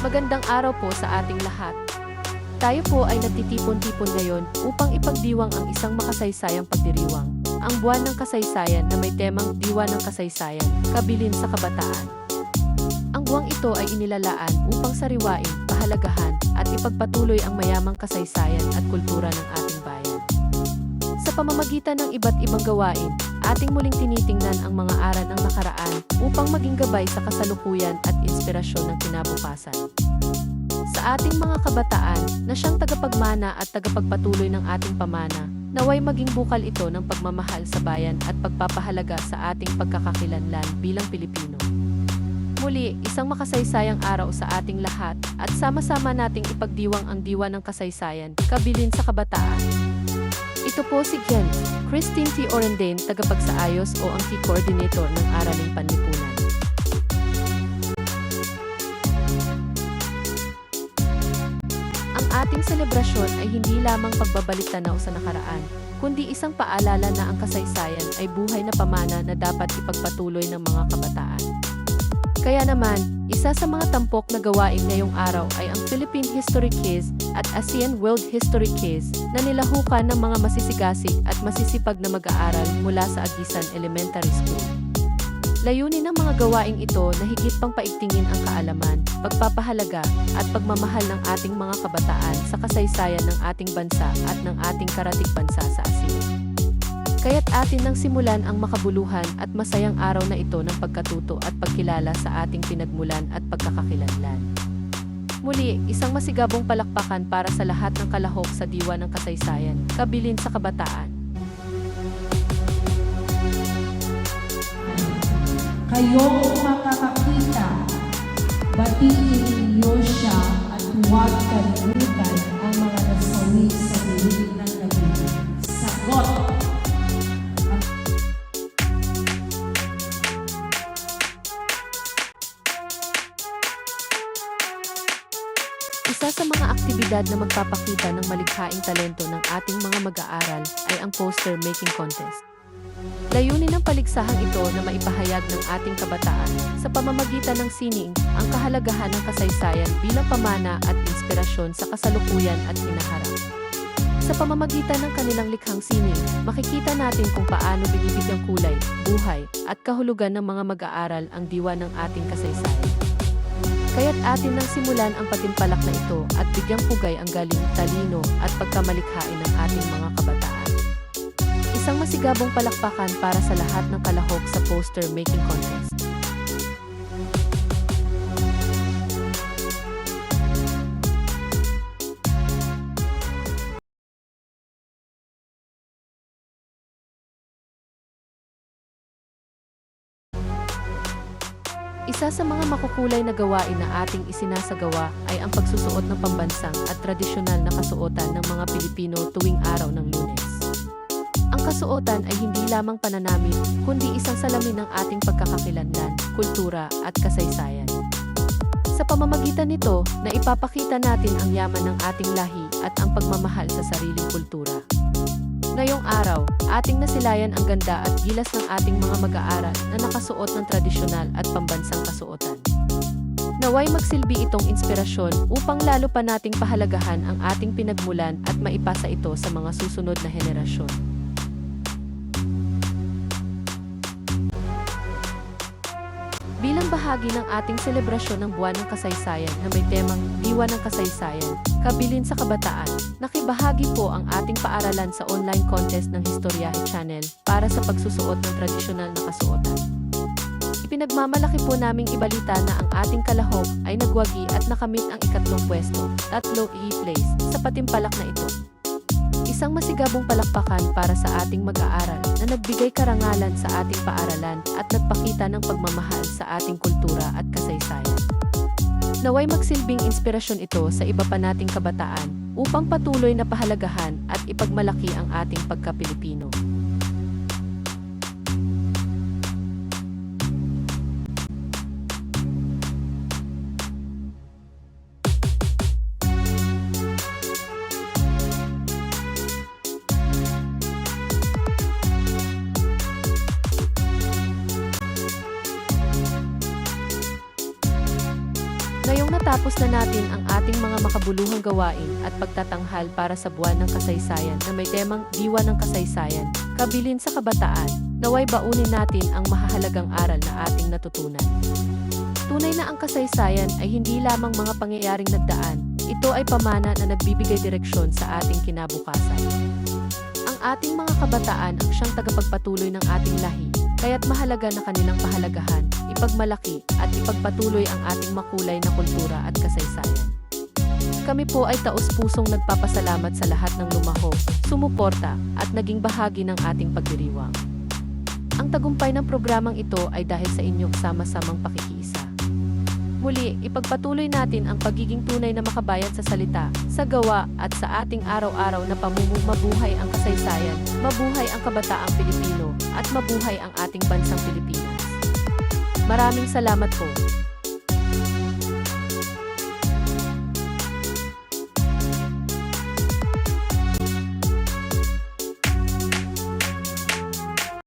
Magandang araw po sa ating lahat. Tayo po ay nagtitipon-tipon ngayon upang ipagdiwang ang isang makasaysayang pagdiriwang, ang buwan ng kasaysayan na may temang Diwa ng Kasaysayan, Kabilin sa Kabataan. Ang buwang ito ay inilalaan upang sariwain, pahalagahan, at ipagpatuloy ang mayamang kasaysayan at kultura ng ating bayan. Sa pamamagitan ng iba't ibang gawain, ating muling tinitingnan ang mga aral ng nakaraan upang maging gabay sa kasalukuyan at inspirasyon ng kinabukasan. Sa ating mga kabataan na siyang tagapagmana at tagapagpatuloy ng ating pamana, naway maging bukal ito ng pagmamahal sa bayan at pagpapahalaga sa ating pagkakakilanlan bilang Pilipino. Muli, isang makasaysayang araw sa ating lahat at sama-sama nating ipagdiwang ang Diwa ng Kasaysayan, Kabilin sa Kabataan. Ito po si Jen, Christine T. Orendain, tagapagsaayos o ang Key Coordinator ng Araling Panlipunan. Ang ating selebrasyon ay hindi lamang pagbabalik-tanaw sa nakaraan, kundi isang paalala na ang kasaysayan ay buhay na pamana na dapat ipagpatuloy ng mga kabataan. Kaya naman, isa sa mga tampok na gawain ngayong araw ay ang Philippine History Quiz at ASEAN World History Quiz na nilahukan ng mga masisigasig at masisipag na mag-aaral mula sa Agisan Elementary School. Layunin ng mga gawaing ito na higit pang paigtingin ang kaalaman, pagpapahalaga at pagmamahal ng ating mga kabataan sa kasaysayan ng ating bansa at ng ating karatig bansa sa ASEAN. Kaya't atin nang simulan ang makabuluhan at masayang araw na ito ng pagkatuto at pagkilala sa ating pinagmulan at pagkakakilanlan. Muli, isang masigabong palakpakan para sa lahat ng kalahok sa Diwa ng Kasaysayan, Kabilin sa Kabataan. Kayong makakakita, batiin niyo siya at huwag kalimutan ang mga nasawi sa dilig ng gabi. Sagot! Isa sa mga aktibidad na magpapakita ng malikhaing talento ng ating mga mag-aaral ay ang poster making contest. Layunin ng paligsahang ito na maipahayag ng ating kabataan sa pamamagitan ng sining ang kahalagahan ng kasaysayan bilang pamana at inspirasyon sa kasalukuyan at hinaharap. Sa pamamagitan ng kanilang likhang sining, makikita natin kung paano binibigyang kulay, buhay, at kahulugan ng mga mag-aaral ang diwa ng ating kasaysayan. Kaya't atin nang simulan ang patimpalak na ito at bigyang pugay ang galing, talino at pagkamalikhain ng ating mga kabataan. Isang masigabong palakpakan para sa lahat ng kalahok sa poster making contest. Isa sa mga makukulay na gawain na ating isinasagawa ay ang pagsusuot ng pambansang at tradisyonal na kasuotan ng mga Pilipino tuwing araw ng Lunes. Ang kasuotan ay hindi lamang pananamit, kundi isang salamin ng ating pagkakakilanlan, kultura at kasaysayan. Sa pamamagitan nito, na ipapakita natin ang yaman ng ating lahi at ang pagmamahal sa sariling kultura. Ngayong araw, ating nasilayan ang ganda at gilas ng ating mga mag-aaral na nakasuot ng tradisyonal at pambansang kasuotan. Naway magsilbi itong inspirasyon upang lalo pa nating pahalagahan ang ating pinagmulan at maipasa ito sa mga susunod na henerasyon. Bilang bahagi ng ating selebrasyon ng Buwan ng Kasaysayan na may temang Diwa ng Kasaysayan, Kabilin sa Kabataan, nakibahagi po ang ating paaralan sa online contest ng Historiahe Channel para sa pagsusuot ng tradisyonal na kasuotan. Ipinagmamalaki po naming ibalita na ang ating kalahok ay nagwagi at nakamit ang ikatlong pwesto, tatlong place, sa patimpalak na ito. Isang masigabong palakpakan para sa ating mag-aaral na nagbigay karangalan sa ating paaralan at nagpakita ng pagmamahal sa ating kultura at kasaysayan. Naway magsilbing inspirasyon ito sa iba pa nating kabataan upang patuloy na pahalagahan at ipagmalaki ang ating pagka-Pilipino. Ngayong natapos Natapos na natin ang ating mga makabuluhang gawain at pagtatanghal para sa buwan ng kasaysayan na may temang diwa ng kasaysayan, kabilin sa kabataan. Naway baunin natin ang mahahalagang aral na ating natutunan. Tunay na ang kasaysayan ay hindi lamang mga pangyayaring nagdaan, ito ay pamana na nagbibigay direksyon sa ating kinabukasan. Ang ating mga kabataan ang siyang tagapagpatuloy ng ating lahi, kaya't mahalaga na kanilang pahalagahan, ipagmalaki at ipagpatuloy ang ating makulay na kultura at kasaysayan. Kami po ay taos-pusong nagpapasalamat sa lahat ng lumaho, sumuporta at naging bahagi ng ating pagdiriwang. Ang tagumpay ng programang ito ay dahil sa inyong sama-samang pakikiisa. Muli, ipagpatuloy natin ang pagiging tunay na makabayan sa salita, sa gawa at sa ating araw-araw na pamumuhay ang kasaysayan, mabuhay ang kabataang Pilipino, at mabuhay ang ating bansang Pilipinas. Maraming salamat po.